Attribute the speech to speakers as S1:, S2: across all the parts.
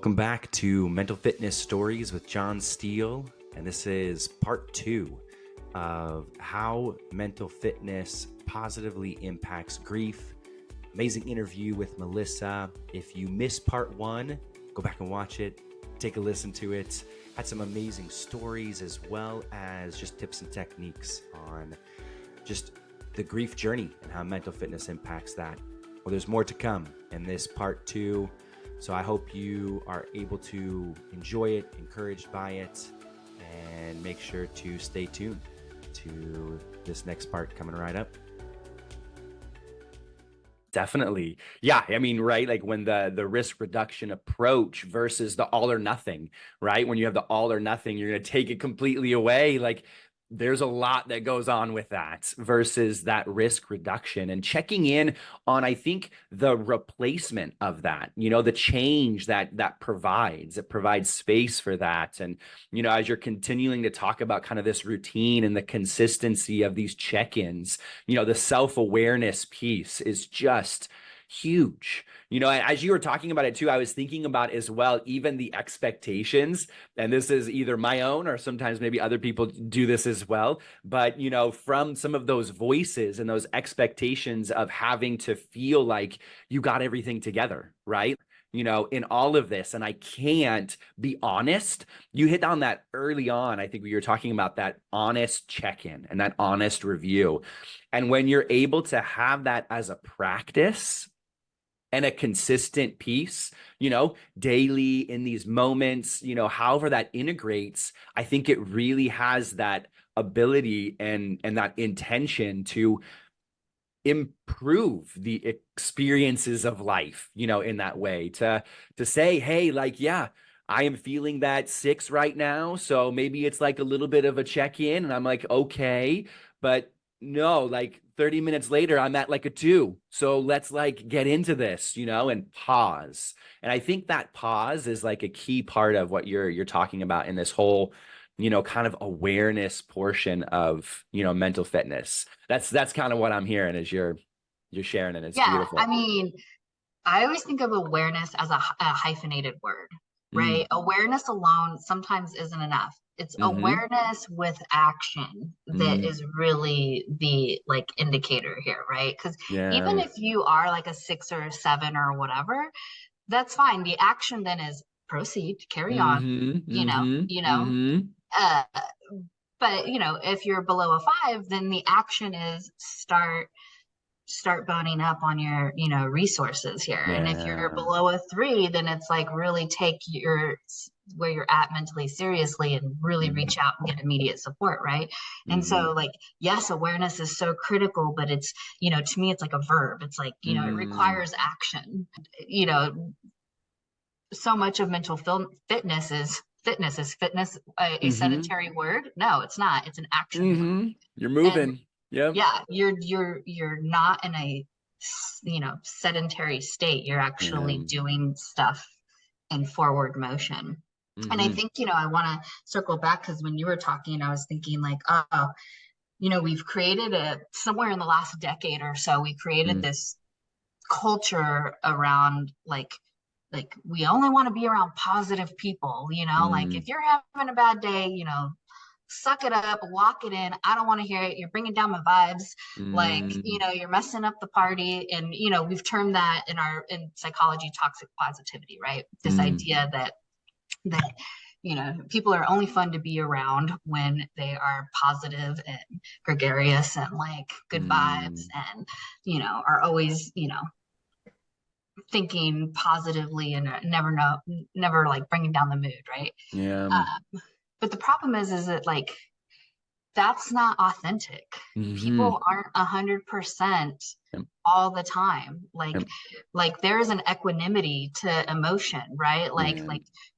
S1: Welcome back to Mental Fitness Stories with John Steele, and this is part 2 of how mental fitness positively impacts grief. Amazing interview with Melissa. If you missed part 1, go back and watch it, take a listen to it. Had some amazing stories as well as just tips and techniques on just the grief journey and how mental fitness impacts that. Well, there's more to come in this part 2. So I hope you are able to enjoy it, encouraged by it, and make sure to stay tuned to this next part coming right up. Definitely. Yeah. I mean, right. Like when the risk reduction approach versus the all or nothing, right? When you have the all or nothing, you're going to take it completely away. Like there's a lot that goes on with that versus that risk reduction and checking in on, I think, the replacement of that, the change that provides. It provides space for that. And, as you're continuing to talk about kind of this routine and the consistency of these check-ins, the self-awareness piece is just huge. As you were talking about it too, I was thinking about as well, even the expectations, and this is either my own or sometimes maybe other people do this as well. But, from some of those voices and those expectations of having to feel like you got everything together, right? In all of this, and I can't be honest. You hit on that early on. I think we were talking about that honest check-in and that honest review. And when you're able to have that as a practice and a consistent piece, daily in these moments, however that integrates, I think it really has that ability and that intention to improve the experiences of life, in that way to say, hey, like, yeah, I am feeling that 6 right now. So maybe it's like a little bit of a check-in and I'm like, okay, but no, like 30 minutes later, I'm at like a 2. So let's like get into this, and pause. And I think that pause is like a key part of what you're talking about in this whole, kind of awareness portion of, mental fitness. That's kind of what I'm hearing as you're sharing, and it's beautiful.
S2: I mean, I always think of awareness as a hyphenated word, right? Awareness alone sometimes isn't enough. It's awareness with action that is really the like indicator here, right? Because even if you are like a 6 or a 7 or whatever, that's fine. The action then is proceed, carry on, but if you're below a 5, then the action is start boning up on your resources here. And if you're below a 3, then it's like really take where you're at mentally seriously and really reach out and get immediate support, right? And so like, yes, awareness is so critical, but it's to me it's like a verb. It's like it requires action. So much of mental fitness is a sedentary word? No, it's not. It's an action.
S1: You're moving.
S2: Yeah, you're not in a sedentary state. You're actually doing stuff in forward motion. And I think I want to circle back because when you were talking, I was thinking like, oh, we've created somewhere in the last decade or so, we created this culture around like we only want to be around positive people, like if you're having a bad day, suck it up, walk it in. I don't want to hear it. You're bringing down my vibes. Like, you're messing up the party. And, we've termed that in psychology, toxic positivity, right? This idea that people are only fun to be around when they are positive and gregarious and like good vibes and, are always, thinking positively and never like bringing down the mood, right? But the problem is that like that's not authentic. People aren't 100% all the time. Like there is an equanimity to emotion, right? Like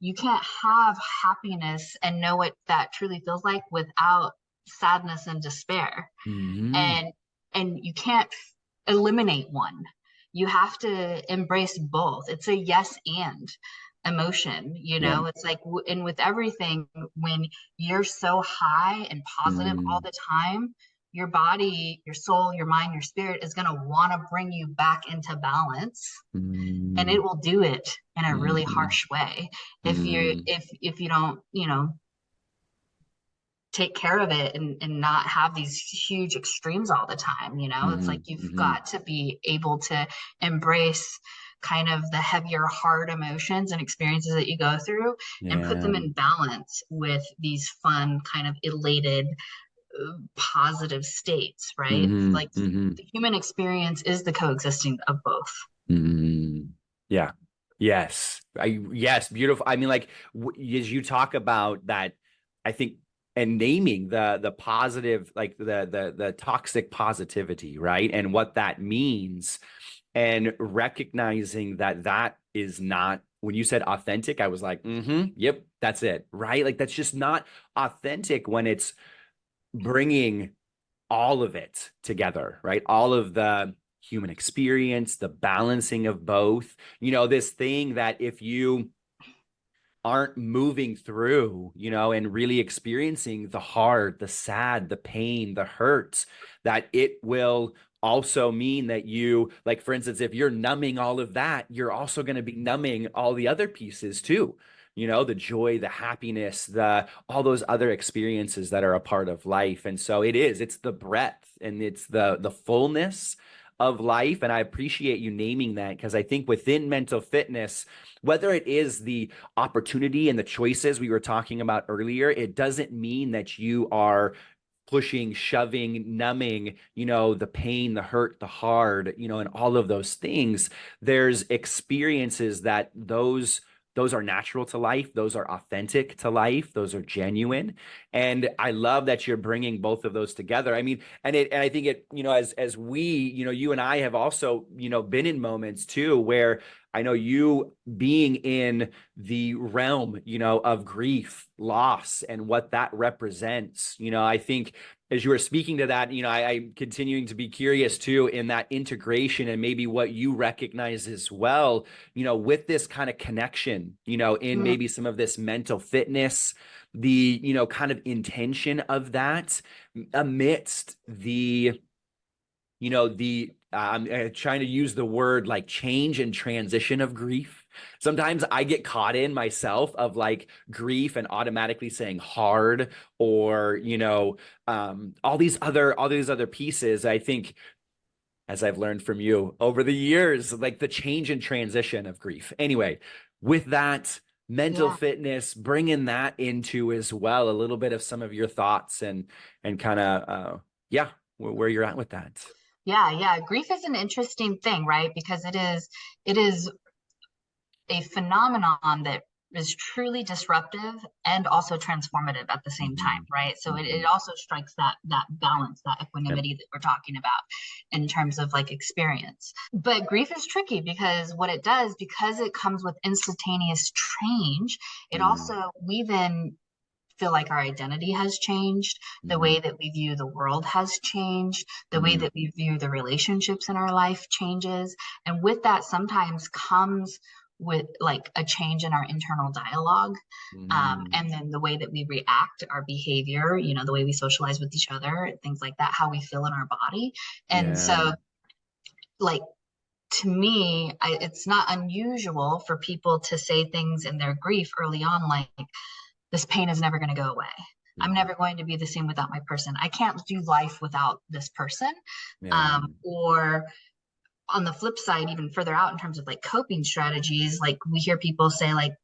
S2: you can't have happiness and know what that truly feels like without sadness and despair. And you can't eliminate one. You have to embrace both. It's a yes and emotion, it's like, and with everything, when you're so high and positive all the time, your body, your soul, your mind, your spirit is going to want to bring you back into balance, and
S1: Mm-hmm.
S2: it will do it in a really
S1: Mm-hmm.
S2: harsh way if you
S1: Mm-hmm.
S2: if you don't, take care of it, and not have these huge extremes all the time. It's like you've
S1: Mm-hmm.
S2: got to be able to embrace kind of the heavier hard emotions and experiences that you go through, and put
S1: Yeah.
S2: them in balance with these fun kind of elated positive states, right?
S1: Mm-hmm.
S2: Like
S1: Mm-hmm.
S2: the human experience is the coexisting of both.
S1: Mm-hmm. Yeah. Yes. Yes. Beautiful. I mean, like as you talk about that, I think, and naming the positive, like the toxic positivity, right? And what that means, and recognizing that that is not, when you said authentic, I was like, yep, that's it, right? Like that's just not authentic when it's bringing all of it together, right? All of the human experience, the balancing of both, this thing that if you aren't moving through, and really experiencing the hard, the sad, the pain, the hurt, that it will also mean that you, like, for instance, if you're numbing all of that, you're also going to be numbing all the other pieces too. The joy, the happiness, all those other experiences that are a part of life. And so it's the breadth and it's the fullness of life. And I appreciate you naming that, because I think within mental fitness, whether it is the opportunity and the choices we were talking about earlier, it doesn't mean that you are pushing, shoving, numbing, the pain, the hurt, the hard, and all of those things. There's experiences that those are natural to life. Those are authentic to life. Those are genuine. And I love that you're bringing both of those together. I mean, and I think it, as we, you and I have also, been in moments too, where I know you being in the realm, of grief, loss, and what that represents. I think as you were speaking to that, I'm continuing to be curious too in that integration and maybe what you recognize as well, with this kind of connection, in
S2: Mm,
S1: maybe some of this mental fitness, the, kind of intention of that amidst the I'm trying to use the word like change and transition of grief. Sometimes I get caught in myself of like grief and automatically saying hard, or all these other pieces. I think, as I've learned from you over the years, like the change and transition of grief. Anyway, with that mental
S2: yeah.
S1: fitness, bringing that into as well, a little bit of some of your thoughts and kind of yeah, where you're at with that.
S2: Yeah, yeah. Grief is an interesting thing, right? Because it is a phenomenon that is truly disruptive and also transformative at the same time,
S1: Mhm.
S2: right? So it
S1: Mhm.
S2: also strikes that balance, that
S1: Yep.
S2: equanimity that we're talking about in terms of like experience. But grief is tricky because what it does, because it comes with instantaneous change, it
S1: Mm.
S2: also, we then feel like our identity has changed, the
S1: Mhm.
S2: way that we view the world has changed, the way
S1: Mhm.
S2: that we view the relationships in our life changes. And with that sometimes comes with like a change in our internal dialogue,
S1: Mhm.
S2: and then the way that we react, our behavior, the way we socialize with each other, things like that, how we feel in our body. And
S1: Yeah.
S2: so, like, to me, it's not unusual for people to say things in their grief early on, like, this pain is never going to go away. I'm
S1: Mhm.
S2: never going to be the same without my person. I can't do life without this person.
S1: Yeah.
S2: Or on the flip side, even further out in terms of like coping strategies, like we hear people say, like,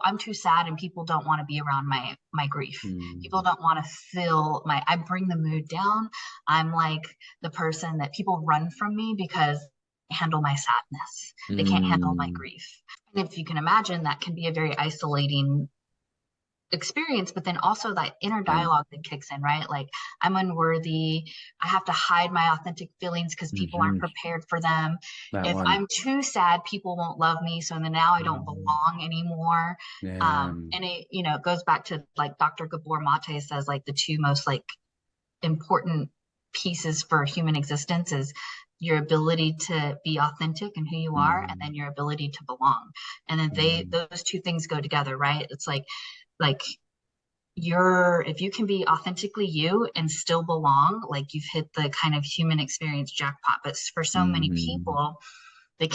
S2: I'm too sad and people don't want to be around my grief. People
S1: Mhm.
S2: don't want to feel I bring the mood down. I'm like the person that people run from me because they handle my sadness. They can't handle my
S1: Mhm.
S2: grief. And if you can imagine, that can be a very isolating experience, but then also that inner
S1: Yeah.
S2: dialogue that kicks in, right? Like, I'm unworthy. I have to hide my authentic feelings because people aren't
S1: Mhm.
S2: prepared for them.
S1: That
S2: If
S1: one.
S2: I'm too sad, people won't love me. So then now I don't
S1: Mhm.
S2: belong anymore.
S1: Yeah.
S2: And it goes back to like Dr. Gabor Mate says, like the two most like important pieces for human existence is your ability to be authentic and who you are, and
S1: Mhm.
S2: then your ability to belong. And then
S1: Mhm.
S2: those two things go together, right? It's like if you can be authentically you and still belong, like you've hit the kind of human experience jackpot. But for so many
S1: Mm-hmm.
S2: people, they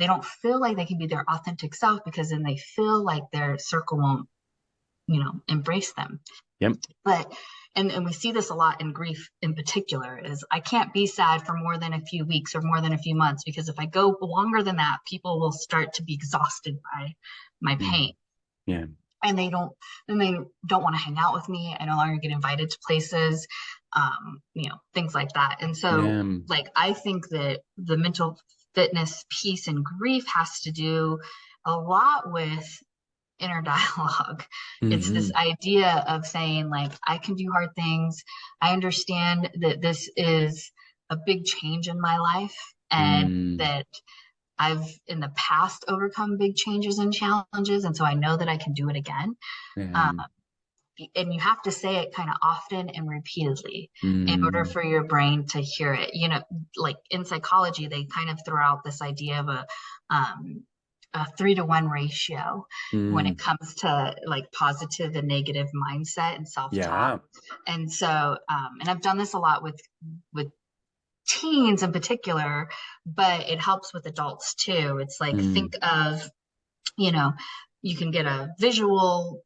S2: don't feel like they can be their authentic self, because then they feel like their circle won't, embrace them.
S1: Yep.
S2: But and we see this a lot in grief in particular, is I can't be sad for more than a few weeks or more than a few months, because if I go longer than that, people will start to be exhausted by my
S1: Mm.
S2: pain,
S1: Yeah.
S2: and they don't want to hang out with me. I no longer get invited to places, things like that. And so,
S1: Yeah.
S2: like, I think that the mental fitness piece in grief has to do a lot with inner dialogue. It's
S1: Mm-hmm.
S2: this idea of saying, like, I can do hard things. I understand that this is a big change in my life, and
S1: Mm.
S2: that I've in the past overcome big changes and challenges. And so I know that I can do it again.
S1: Yeah.
S2: Um, and you have to say it kind of often and repeatedly in order
S1: Mm.
S2: for your brain to hear it. Like in psychology, they kind of throw out this idea of a 3-to-1 ratio when it
S1: Mm.
S2: comes to like positive and negative mindset and self-talk.
S1: Yeah.
S2: And so, and I've done this a lot with teens in particular, but it helps with adults too. It's like,
S1: Mm.
S2: think of, you know, you can get a visual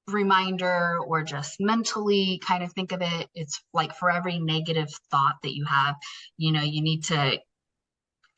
S2: reminder or just mentally kind of think of it. It's like for every negative thought that you have, you need to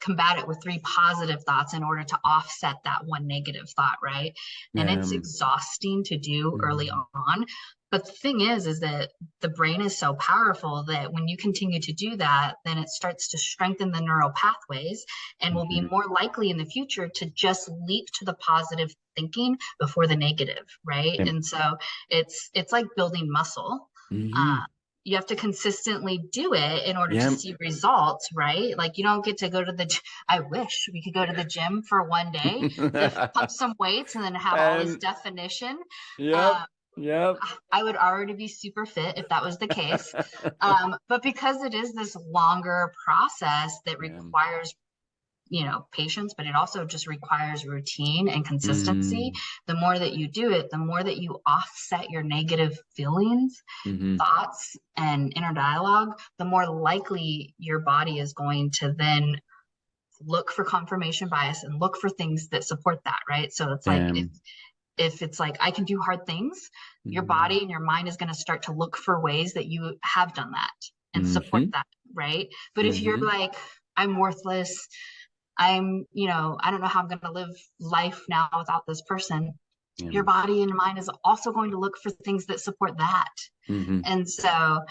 S2: combat it with 3 positive thoughts in order to offset that one negative thought, right? And
S1: Yeah.
S2: it's exhausting to do early
S1: Mm.
S2: on. But the thing is that the brain is so powerful that when you continue to do that, then it starts to strengthen the neural pathways and will be
S1: Mm-hmm.
S2: more likely in the future to just leap to the positive thinking before the negative, right?
S1: Yep.
S2: And so it's like building muscle.
S1: Mm-hmm.
S2: Uh, you have to consistently do it in order to
S1: Yep.
S2: see results, right? Like you don't get to go to I wish we could go to the gym for one day, lift, pump some weights, and then have all this
S1: And
S2: definition.
S1: yep.
S2: Um,
S1: Yep.
S2: I would already be super fit if that was the case. But because it is this longer process that
S1: Yeah.
S2: requires, patience, but it also just requires routine and consistency.
S1: Mm.
S2: The more that you do it, the more that you offset your negative feelings,
S1: Mm-hmm.
S2: thoughts, and inner dialogue, the more likely your body is going to then look for confirmation bias and look for things that support that, right? So it's like
S1: Yeah.
S2: if it's like I can do hard things, your
S1: Mm.
S2: body and your mind is going to start to look for ways that you have done that and support
S1: Mm-hmm.
S2: that, right? But if you're
S1: Mm-hmm.
S2: like, I'm worthless, I don't know how I'm going to live life now without this person,
S1: Yeah.
S2: your body and mind is also going to look for things that support that.
S1: Mm-hmm.
S2: And so,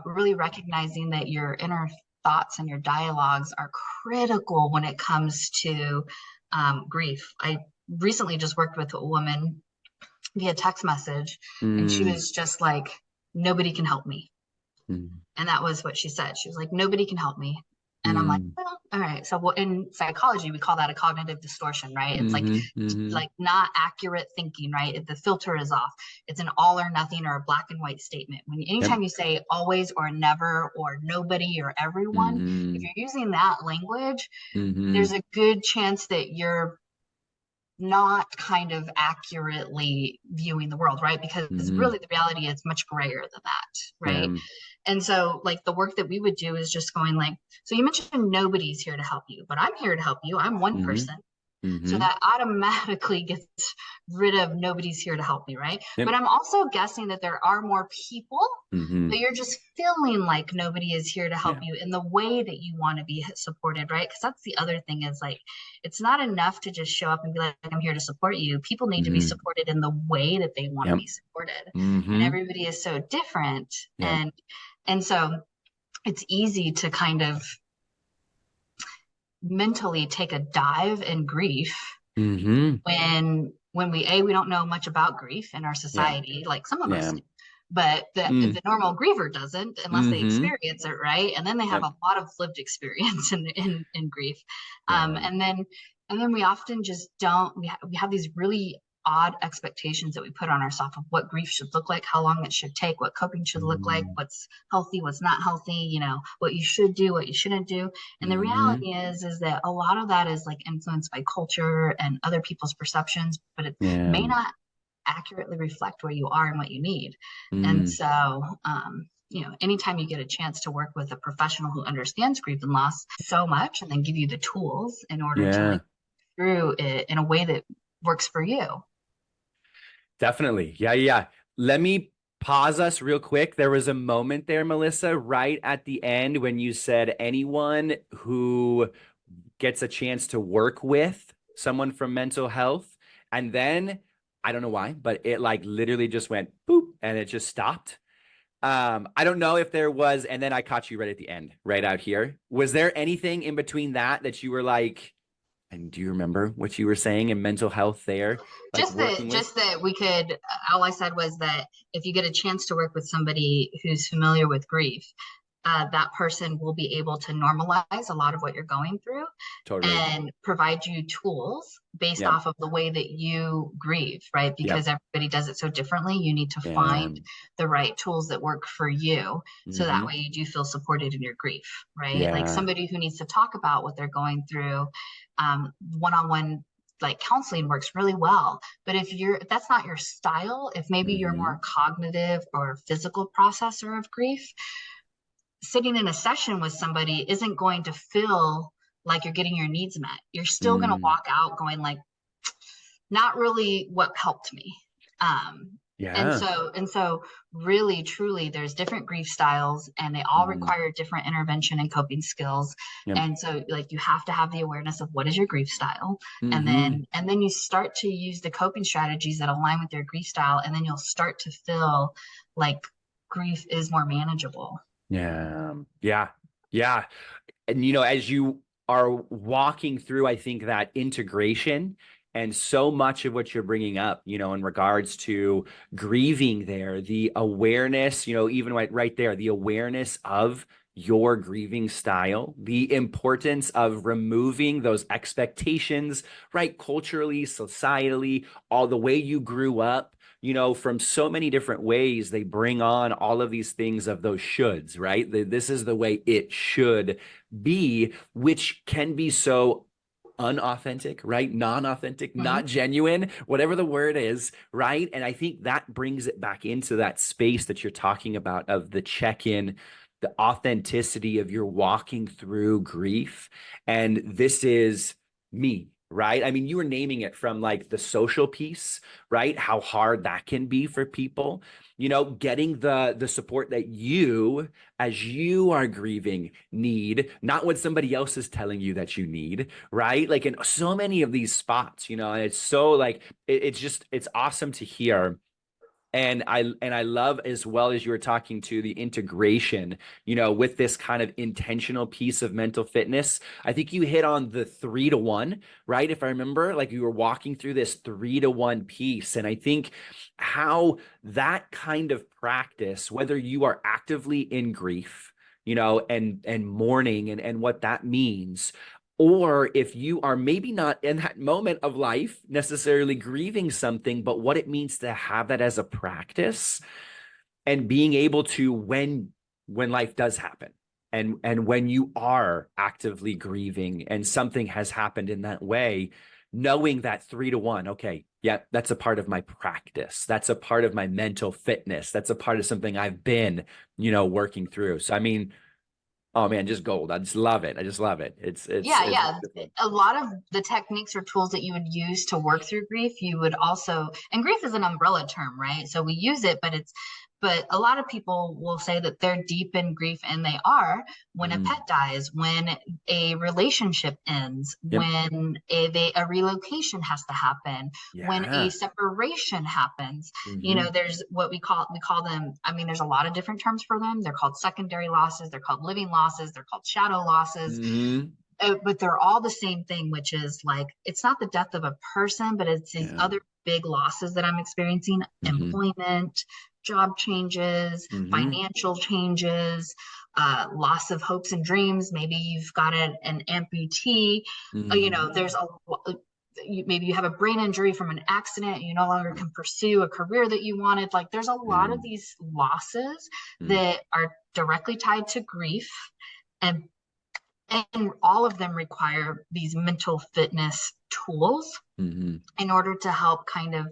S2: really recognizing that your inner thoughts and your dialogues are critical when it comes to grief. I recently just worked with a woman via text message, and she
S1: Mm.
S2: was just like, nobody can help me.
S1: Mm.
S2: And that was what she said. She was like, nobody can help me. And I'm like,
S1: Mm.
S2: well, all right. So in psychology, we call that a cognitive distortion, right? It's like
S1: Mm-hmm. Mm-hmm.
S2: not accurate thinking, right? The filter is off. It's an all or nothing or a black and white statement.
S1: Yep.
S2: Anytime you say always or never or nobody or everyone, if
S1: Mm-hmm.
S2: you're using that language,
S1: Mm-hmm.
S2: there's a good chance that you're not kind of accurately viewing the world, right? Because
S1: Mm-hmm.
S2: really the reality is much grayer than that, right?
S1: Yeah.
S2: And so like the work that we would do is just going like, so you mentioned nobody's here to help you, but I'm here to help you. I'm one
S1: Mm-hmm.
S2: person. So
S1: Mm-hmm.
S2: that automatically gets rid of nobody's here to help me, right? But
S1: Yep.
S2: I'm also guessing that there are more people,
S1: Mm-hmm.
S2: but you're just feeling like nobody is here to help
S1: Yeah.
S2: you in the way that you want to be supported, right? Because that's the other thing, is like, it's not enough to just show up and be like, I'm here to support you. People need to be
S1: Mm-hmm.
S2: supported in the way that they want to
S1: Yep.
S2: be supported. And
S1: Mm-hmm.
S2: everybody is so different.
S1: Yep.
S2: And so it's easy to kind of mentally take a dive in grief
S1: Mm-hmm.
S2: when we don't know much about grief in our
S1: Yeah.
S2: society, like some of us
S1: Yeah.
S2: do, but
S1: Mm.
S2: the normal griever doesn't unless they
S1: Mm-hmm.
S2: experience it, right? And then they have
S1: Yep.
S2: a lot of lived experience in grief.
S1: Yeah.
S2: And then we often just don't we have these really odd expectations that we put on ourselves of what grief should look like, how long it should take, what coping should look like,
S1: Mm.
S2: what's healthy, what's not healthy, what you should do, what you shouldn't do. And the
S1: Mm-hmm.
S2: reality is that a lot of that is like influenced by culture and other people's perceptions, but it may
S1: Yeah.
S2: not accurately reflect where you are and what you need. And
S1: Mm,
S2: so, anytime you get a chance to work with a professional who understands grief and loss so much, and then give you the tools in order to
S1: yeah,
S2: through it in a way that works for you.
S1: definitely. Yeah, yeah. Let me pause us real quick. There was a moment there, Melissa, right at the end when you said anyone who gets a chance to work with someone from mental health. And then I don't know why, but it like literally just went boop and it just stopped. I don't know if there was, and then I caught you right at the end, right out here. Was there anything in between that you were like, and do you remember what you were saying in mental health there, like working with?
S2: Just that we could, all I said was that if you get a chance to work with somebody who's familiar with grief, that person will be able to normalize a lot of what you're going through
S1: Totally.
S2: and provide you tools based
S1: Yep.
S2: off of the way that you grieve, right?
S1: Yep.
S2: Because everybody does it so differently. You need to
S1: Yeah.
S2: find the right tools that work for you. So that
S1: Mm-hmm.
S2: way you do feel supported in your grief, right? Like
S1: Yeah.
S2: somebody who needs to talk about what they're going through, one-on-one like counseling works really well. But if that's not your style, if maybe you're
S1: Mm-hmm.
S2: more cognitive or physical processor of grief, sitting in a session with somebody isn't going to feel like you're getting your needs met. You're still going to
S1: Mm.
S2: walk out going like, not really what helped me. Um,
S1: Yeah.
S2: and so really, truly, there's different grief styles and they all
S1: Mm-hmm.
S2: require different intervention and coping skills.
S1: Yep.
S2: And so like you have to have the awareness of what is your grief style.
S1: Mm-hmm.
S2: And then you start to use the coping strategies that align with your grief style. And then you'll start to feel like grief is more manageable.
S1: Yeah. Yeah. Yeah. And as you are walking through, I think that integration and so much of what you're bringing up, in regards to grieving there, the awareness, even right there, the awareness of your grieving style, the importance of removing those expectations, right? Culturally, societally, all the way you grew up, from so many different ways, they bring on all of these things of those shoulds, right? This is the way it should be, which can be so unauthentic, right? Non-authentic,
S2: Mhm.
S1: not genuine, whatever the word is, right? And I think that brings it back into that space that you're talking about of the check-in, the authenticity of your walking through grief. And this is me, right? I mean, you were naming it from like the social piece, right? How hard that can be for people, getting the support that you as you are grieving need, not what somebody else is telling you that you need, right? Like in so many of these spots, and it's so like it's awesome to hear. And I love, as well as you were talking to the integration, with this kind of intentional piece of mental fitness. I think you hit on the 3 to 1, right? If I remember, like you were walking through this 3 to 1 piece. And I think how that kind of practice, whether you are actively in grief, and mourning and what that means, or if you are maybe not in that moment of life necessarily grieving something, but what it means to have that as a practice and being able to, when life does happen, and when you are actively grieving and something has happened in that way, knowing that 3 to 1, okay, yeah, that's a part of my practice. That's a part of my mental fitness. That's a part of something I've been, working through. So I mean, oh man, just gold. I just love it. I just love it.
S2: Yeah,
S1: It's
S2: yeah.
S1: beautiful.
S2: A lot of the techniques or tools that you would use to work through grief, you would also, and grief is an umbrella term, right? So we use it, but a lot of people will say that they're deep in grief, and they are when a pet
S1: Mm,
S2: dies, when a relationship ends,
S1: yep.
S2: when a relocation has to happen, when a
S1: Yeah.
S2: separation happens.
S1: Mm-hmm.
S2: There's what we call them. I mean, there's a lot of different terms for them. They're called secondary losses, they're called living losses, they're called shadow losses,
S1: Mm-hmm.
S2: but they're all the same thing, which is like it's not the death of a person, but it's these
S1: Yeah.
S2: other big losses that I'm experiencing:
S1: Mm-hmm.
S2: employment, job changes,
S1: Mm-hmm.
S2: financial changes, loss of hopes and dreams. Maybe you've got an amputee.
S1: Mm-hmm.
S2: There's maybe you have a brain injury from an accident. You no longer can pursue a career that you wanted. Like there's a lot
S1: Yeah.
S2: of these losses
S1: Mm.
S2: that are directly tied to grief, and And all of them require these mental fitness tools
S1: Mm-hmm.
S2: in order to help kind of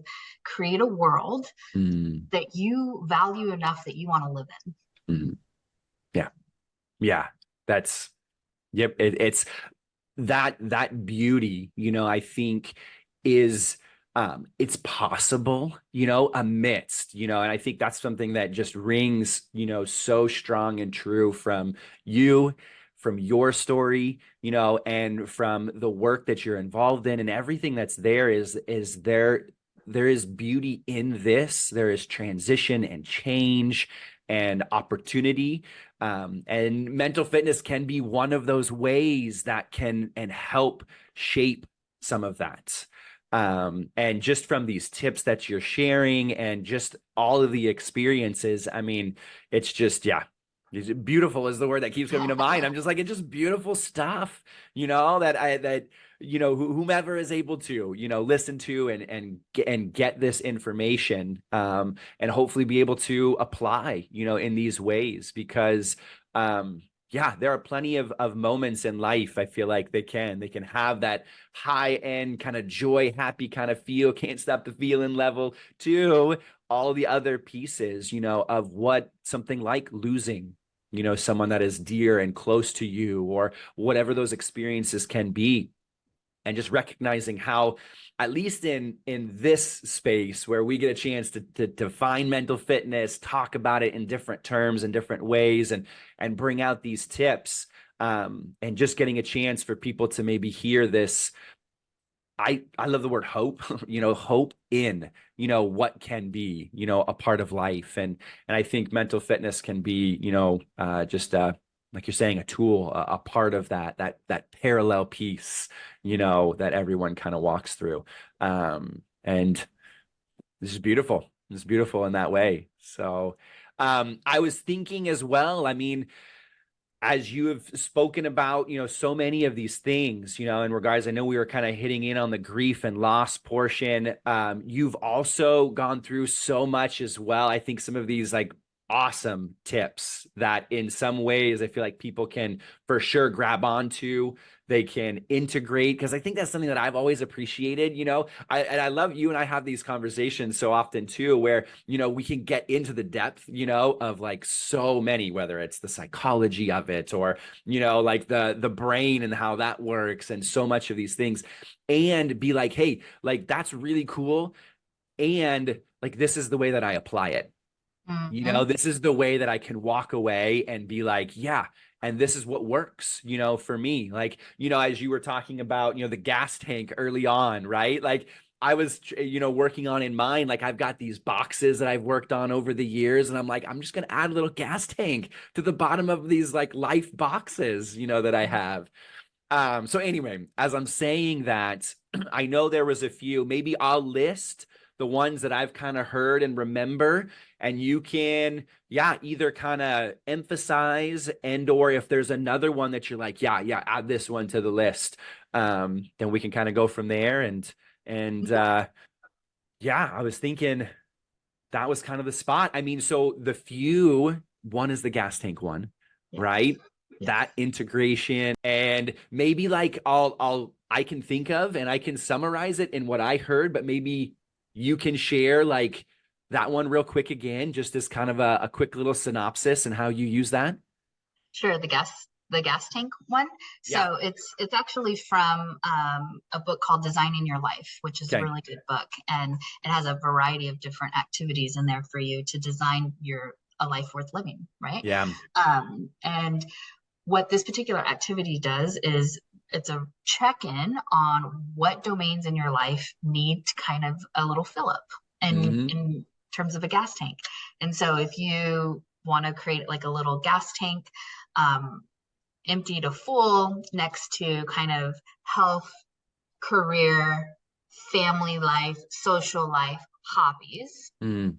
S2: create a world
S1: Mm-hmm.
S2: that you value enough that you want to live in.
S1: Mm-hmm. Yeah. Yeah. That's, yep. It's that beauty, I think is it's possible, amidst, and I think that's something that just rings, so strong and true from you, from your story, and from the work that you're involved in, and everything that's there is there is beauty in this. There is transition and change and opportunity, and mental fitness can be one of those ways that can and help shape some of that. And just from these tips that you're sharing and just all of the experiences, I mean, it's just, yeah, beautiful is the word that keeps coming to mind. I'm just like, it's just beautiful stuff, that whomever is able to, listen to and get this information, and hopefully be able to apply, in these ways, because yeah, there are plenty of moments in life. I feel like they can have that high end kind of joy, happy kind of feel, can't stop the feeling level, to all the other pieces, of what something like losing, someone that is dear and close to you, or whatever those experiences can be. And just recognizing how, at least in this space where we get a chance to find mental fitness, talk about it in different terms and different ways, and bring out these tips, and just getting a chance for people to maybe hear this. I love the word hope, hope in, what can be, a part of life. And I think mental fitness can be, just like you're saying, a tool, a part of that parallel piece, that everyone kind of walks through. And this is beautiful. This is beautiful in that way. So I was thinking as well, I mean, as you have spoken about, so many of these things, in regards, I know we were kind of hitting in on the grief and loss portion. You've also gone through so much as well. I think some of these like awesome tips that in some ways I feel like people can for sure grab onto, they can integrate, because I think that's something that I've always appreciated. I love you, and I have these conversations so often too, where we can get into the depth, of like so many, whether it's the psychology of it, or like the brain and how that works, and so much of these things, and be like, hey, like that's really cool, and like this is the way that I apply it.
S2: Mm-hmm.
S1: This is the way that I can walk away and be like, yeah, and this is what works, for me. Like, as you were talking about, the gas tank early on, right? Like I was, working on in mine, like I've got these boxes that I've worked on over the years, and I'm like, I'm just going to add a little gas tank to the bottom of these like life boxes, that I have. So anyway, as I'm saying that, I know there was a few, maybe I'll list the ones that I've kind of heard and remember, and you can, yeah, either kind of emphasize, and or if there's another one that you're like, yeah, add this one to the list. Then we can kind of go from there. And yeah, I was thinking that was kind of the spot. I mean, so the few, one is the gas tank one,
S2: Yes.
S1: right? That
S2: Yes.
S1: integration, and maybe like I can think of, and I can summarize it in what I heard, but maybe you can share like that one real quick again, just as kind of a quick little synopsis and how you use that.
S2: Sure, the gas tank one.
S1: Yeah.
S2: So it's actually from a book called Designing Your Life, which is a
S1: Okay.
S2: really good book, and it has a variety of different activities in there for you to design your a life worth living, right?
S1: Yeah.
S2: And what this particular activity does is it's a check-in on what domains in your life need kind of a little fill up
S1: Hmm.
S2: in terms of a gas tank. And so if you want to create like a little gas tank, um, empty to full next to kind of health, career, family life, social life, hobbies,
S1: Mm.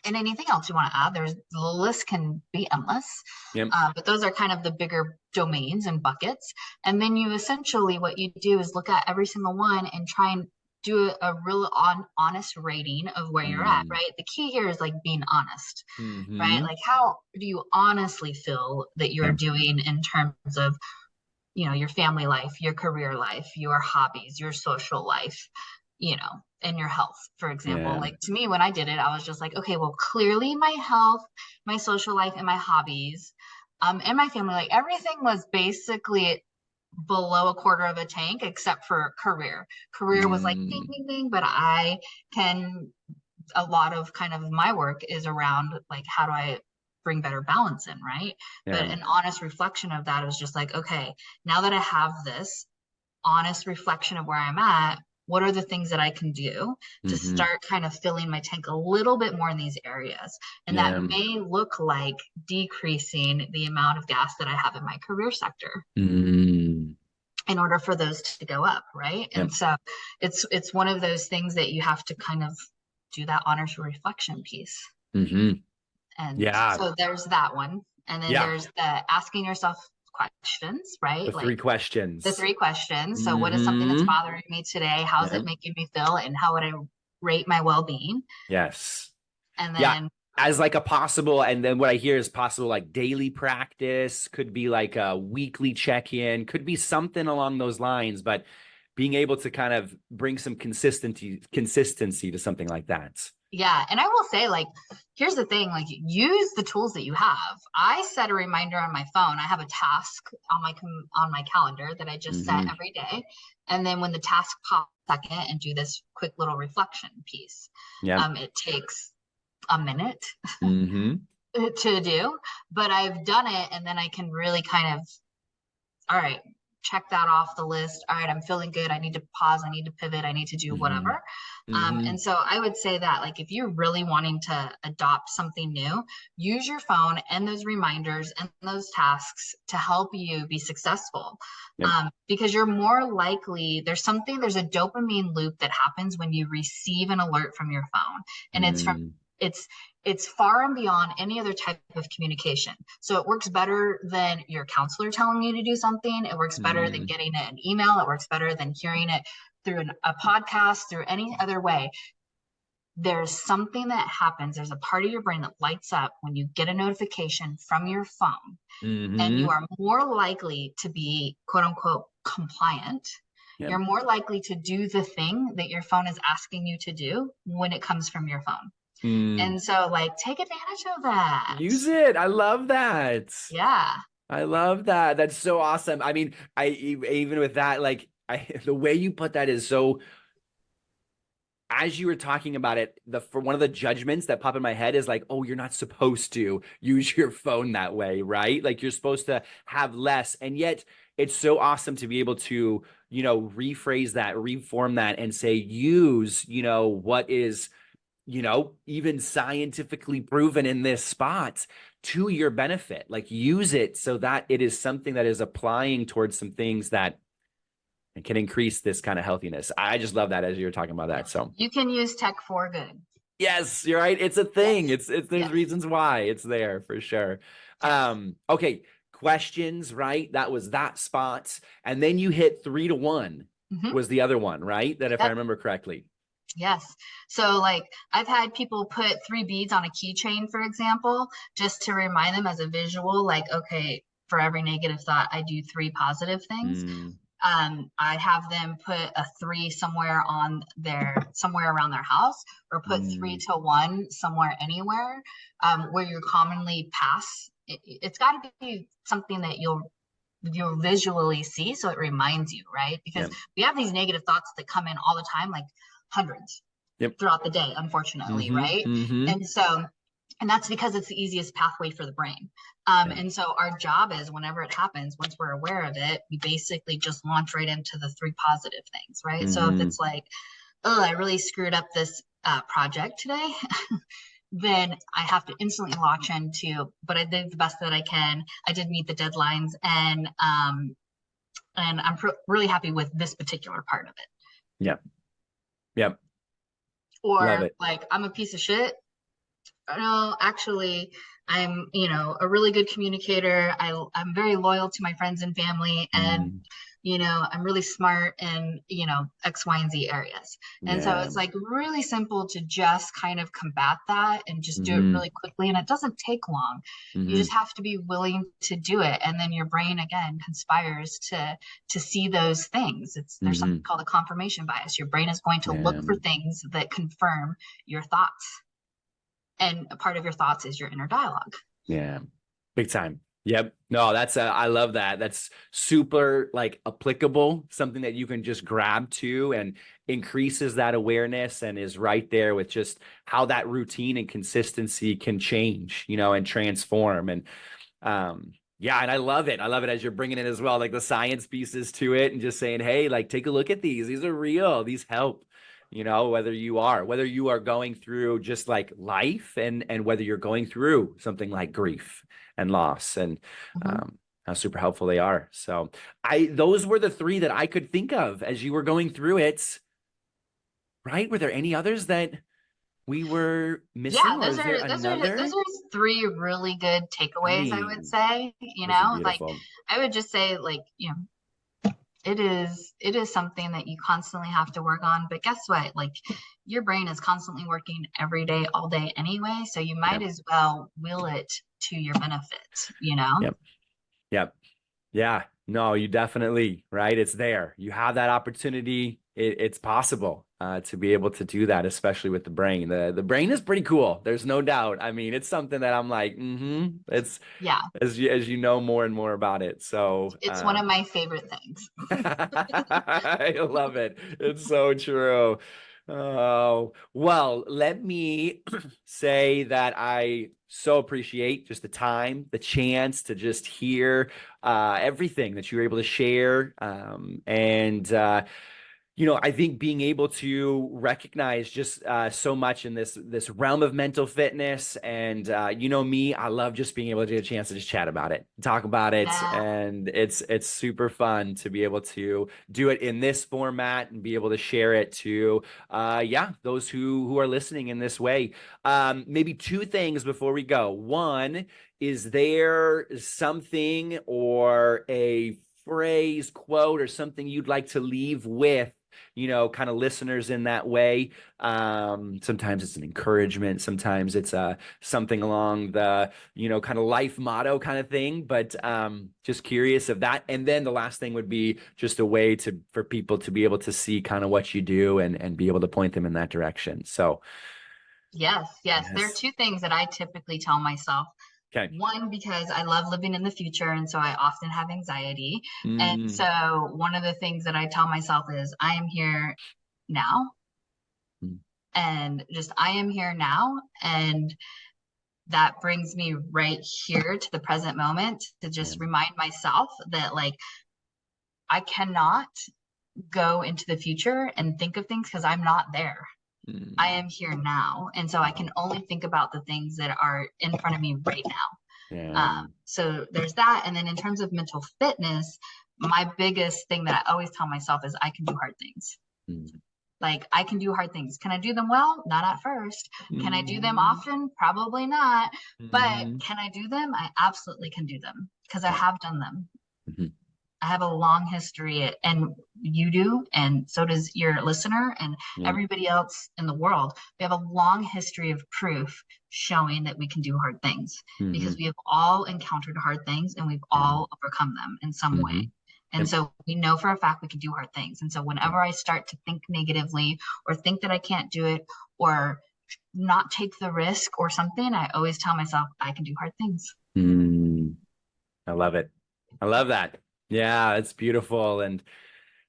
S2: and anything else you want to add. There's the list can be endless,
S1: Yep.
S2: but those are kind of the bigger domains and buckets. And then you essentially what you do is look at every single one and try and do a real honest rating of where you're at.
S1: Mm.
S2: Right. The key here is like being honest. Right.
S1: Hmm.
S2: Like how do you honestly feel that you're
S1: Yeah.
S2: doing in terms of your family life, your career life, your hobbies, your social life, and your health, for example.
S1: Yeah.
S2: Like to me, when I did it, I was just like, okay, well, clearly my health, my social life, and my hobbies, and my family, like everything was basically below a quarter of a tank except for career. Career was like ding,
S1: Mm,
S2: ding, ding, but I can, a lot of kind of my work is around like, how do I bring better balance in, right?
S1: yeah.
S2: But an honest reflection of that is just like, okay, now that I have this honest reflection of where I'm at, what are the things that I can do to
S1: Hmm.
S2: start kind of filling my tank a little bit more in these areas? And that
S1: Yeah.
S2: may look like decreasing the amount of gas that I have in my career sector
S1: Mm,
S2: in order for those to go up, right?
S1: yep.
S2: And so it's one of those things that you have to kind of do that honest reflection piece.
S1: Hmm.
S2: And
S1: Yeah.
S2: so there's that one. And then
S1: Yeah.
S2: there's the asking yourself questions,
S1: The
S2: right? Like
S1: three
S2: the
S1: questions.
S2: three questions. So what is something that's
S1: Hmm.
S2: bothering me today? How is
S1: Yeah.
S2: it making me feel? And how would I rate my well-being?
S1: Yes.
S2: And
S1: Yeah.
S2: then
S1: As like a possible, and then what I hear is possible like daily practice, could be like a weekly check-in, could be something along those lines, but being able to kind of bring some consistency to something like that.
S2: yeah, and I will say, like, here's the thing, like, use the tools that you have. I set a reminder on my phone. I have a task on my calendar that I just set
S1: Hmm.
S2: every day. And then when the task pops second and do this quick little reflection piece.
S1: Yeah.
S2: It takes a minute
S1: Hmm.
S2: to do, but I've done it, and then I can really kind of, all right, check that off the list. All right, I'm feeling good. I need to pause. I need to pivot. I need to do
S1: Hmm.
S2: whatever.
S1: Hmm.
S2: And so I would say that, like, if you're really wanting to adopt something new, use your phone and those reminders and those tasks to help you be successful.
S1: Yep.
S2: Because you're more likely, there's a dopamine loop that happens when you receive an alert from your phone. And
S1: Mm.
S2: it's, it's far and beyond any other type of communication. So it works better than your counselor telling you to do something. It works better than
S1: Mm.
S2: getting an email. It works better than hearing it through a podcast, through any other way. There's something that happens. There's a part of your brain that lights up when you get a notification from your phone, and you
S1: Hmm.
S2: are more likely to be quote unquote compliant.
S1: Yep.
S2: You're more likely to do the thing that your phone is asking you to do when it comes from your phone.
S1: Mm.
S2: And so, like, take advantage of that.
S1: Use it. I love that.
S2: Yeah.
S1: I love that. That's so awesome. I mean, even with that, like the way you put that is so, as you were talking about it, for one of the judgments that pop in my head is like, oh, you're not supposed to use your phone that way, right? Like you're supposed to have less. And yet it's so awesome to be able to, rephrase that, reform that and say, use, what is, even scientifically proven in this spot to your benefit. Like use it so that it is something that is applying towards some things that can increase this kind of healthiness. I just love that as you're talking about that. So
S2: You can use tech for good.
S1: yes, you're right. It's a thing.
S2: Yes.
S1: It's there's
S2: Yes.
S1: reasons why it's there for sure.
S2: Yes.
S1: Okay, questions, right? That was that spot. And then you hit 3 to 1
S2: Mm-hmm.
S1: was the other one, right? That if I
S2: Yep.
S1: remember correctly.
S2: Yes. So, like, I've had people put three beads on a keychain, for example, just to remind them as a visual, like, okay, for every negative thought, I do three positive things.
S1: Mm,
S2: I have them put a three somewhere around their house, or put three
S1: mm,
S2: to one somewhere anywhere, where you commonly pass. It's got to be something that you'll visually see, so it reminds you, right? Because
S1: yep.
S2: we have these negative thoughts that come in all the time, like hundreds
S1: Yep.
S2: throughout the day, unfortunately,
S1: Mm-hmm.
S2: right?
S1: Mm-hmm.
S2: And so, and that's because it's the easiest pathway for the brain.
S1: Yeah.
S2: And so our job is, whenever it happens, once we're aware of it, we basically just launch right into the three positive things, right? So if
S1: Mm-hmm.
S2: it's like, oh, I really screwed up this project today, then I have to instantly launch into, but I did the best that I can. I did meet the deadlines, and I'm really happy with this particular part of it.
S1: Yep. Yep. Love
S2: Or
S1: it.
S2: like, I'm a piece of shit. No, actually, I'm, a really good communicator. I'm very loyal to my friends and family, and
S1: Mm.
S2: I'm really smart in, X, Y, and Z areas. And so
S1: Yeah.
S2: it's like really simple to just kind of combat that and just do it
S1: Mm-hmm.
S2: really quickly. And it doesn't take long. You
S1: Mm-hmm.
S2: just have to be willing to do it. And then your brain again conspires to see those things. There's
S1: Mm-hmm.
S2: something called a confirmation bias. Your brain is going to look
S1: Yeah.
S2: for things that confirm your thoughts. And a part of your thoughts is your inner dialogue.
S1: Yeah. Big time. Yep. No, I love that. That's super like applicable, something that you can just grab to and increases that awareness and is right there with just how that routine and consistency can change, and transform. And yeah, and I love it. I love it as you're bringing it as well, like the science pieces to it and just saying, hey, like take a look at these. These are real. These help. Whether you are going through just like life and whether you're going through something like grief and loss and
S2: Mm-hmm.
S1: um, how super helpful they are. So those were the three that I could think of as you were going through it, right? Were there any others that we were
S2: Yeah,
S1: missing or
S2: those
S1: is there
S2: are those are those
S1: another?
S2: are three really good
S1: I
S2: takeaways, I would
S1: mean,
S2: say.
S1: those are
S2: Like
S1: beautiful.
S2: I would just say like, it is something that you constantly have to work on, but guess what? Like your brain is constantly working every day, all day anyway, so you might
S1: Yep.
S2: as well will it to your benefit.
S1: Yep. Yep. Yeah, no, you definitely, right? It's there. You have that opportunity. It's possible to be able to do that, especially with the brain. The brain is pretty cool. There's no doubt. I mean, it's something that I'm like, it's
S2: Yeah,
S1: as you know more and more about it. So
S2: it's one of my favorite things.
S1: I love it. It's so true. Oh, well, let me say that I so appreciate just the time, the chance to just hear everything that you were able to share. I think being able to recognize just so much in this realm of mental fitness, and me, I love just being able to get a chance to just chat about it, talk about it,
S2: Yeah.
S1: and it's super fun to be able to do it in this format and be able to share it to those who are listening in this way. Maybe two things before we go. One, is there something or a phrase, quote, or something you'd like to leave with? Kind of listeners in that way. Sometimes it's an encouragement, sometimes it's something along the, kind of life motto kind of thing. But just curious of that. And then the last thing would be just a way for people to be able to see kind of what you do and be able to point them in that direction. So
S2: Yes, yes. There are
S1: yes.
S2: two things that I typically tell myself.
S1: Okay.
S2: One, because I love living in the future, and so I often have anxiety. And
S1: Mm,
S2: so one of the things that I tell myself is, I am here now,
S1: mm,
S2: and just I am here now. And that brings me right here to the present moment to
S1: yeah.
S2: just remind myself that, like, I cannot go into the future and think of things because I'm not there. I
S1: Mm,
S2: am here now. And so I can only think about the things that are in front of me right now.
S1: yeah.
S2: So there's that. And then in terms of mental fitness, my biggest thing that I always tell myself is I can do hard things.
S1: Mm,
S2: Like I can do hard things. Can I do them well? Not at first. Can I do them
S1: mm,
S2: often? Probably not. But
S1: mm,
S2: can I do them? I absolutely can do them because I
S1: yeah.
S2: have done them.
S1: Mhm,
S2: I have a long history, and you do, and so does your listener, and
S1: yeah.
S2: everybody else in the world. We have a long history of proof showing that we can do hard things because
S1: Mhm,
S2: we have all encountered hard things and we've
S1: yeah.
S2: all overcome them in some way.
S1: Mhm,
S2: And
S1: yep,
S2: so we know for a fact we can do hard things. And so
S1: yeah.
S2: whenever I start to think negatively or think that I can't do it or not take the risk or something, I always tell myself I can do hard things.
S1: Mm, I love it. I love that. Yeah, it's beautiful. And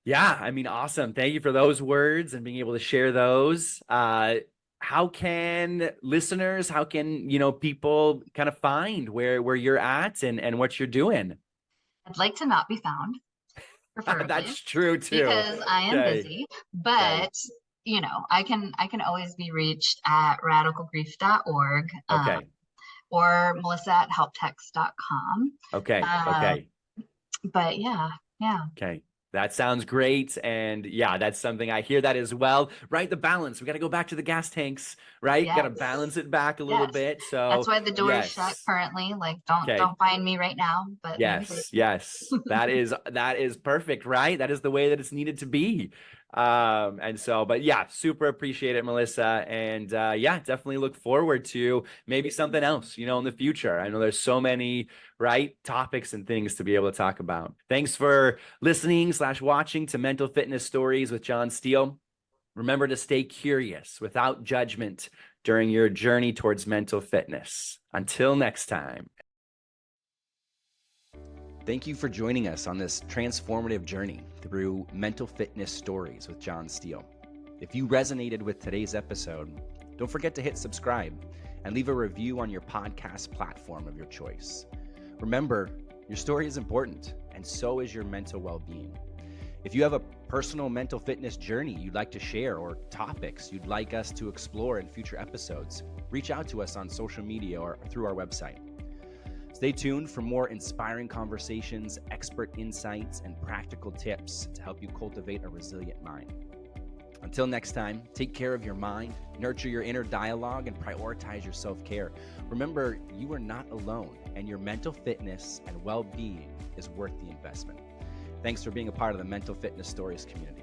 S1: yeah, I mean, awesome. Thank you for those words and being able to share those. How can listeners, how can, people kind of find where you're at and what you're doing?
S2: I'd like to not be found, preferably,
S1: That's true too.
S2: because I am
S1: Okay.
S2: busy,
S1: Okay.
S2: but I can always be reached at radicalgrief.org,
S1: Okay.
S2: or Melissa at helptext.com.
S1: Okay.
S2: Um,
S1: Okay.
S2: but yeah, yeah.
S1: Okay. That sounds great. And yeah, that's something I hear that as well, right? The balance. We got to go back to the gas tanks, right? Got to
S2: Yes.
S1: balance it back a little
S2: Yes.
S1: bit.
S2: That's
S1: So,
S2: why the door is shut
S1: yes.
S2: currently. Like don't
S1: Okay.
S2: don't find me right now, but maybe
S1: Yes,
S2: later.
S1: yes. That is perfect, right? That is the way that it's needed to be. And so, but yeah, super appreciate it, Melissa. And yeah, definitely look forward to maybe something else, in the future. I know there's so many, right, topics and things to be able to talk about. Thanks for listening/watching to Mental Fitness Stories with John Steele. Remember to stay curious without judgment during your journey towards mental fitness. Until next time. Thank you for joining us on this transformative journey through mental fitness stories with John Steele. If you resonated with today's episode, don't forget to hit subscribe and leave a review on your podcast platform of your choice. Remember, your story is important, and so is your mental well-being. If you have a personal mental fitness journey you'd like to share or topics you'd like us to explore in future episodes, reach out to us on social media or through our website. Stay tuned for more inspiring conversations, expert insights, and practical tips to help you cultivate a resilient mind. Until next time, take care of your mind, nurture your inner dialogue, and prioritize your self-care. Remember, you are not alone, and your mental fitness and well-being is worth the investment. Thanks for being a part of the Mental Fitness Stories community.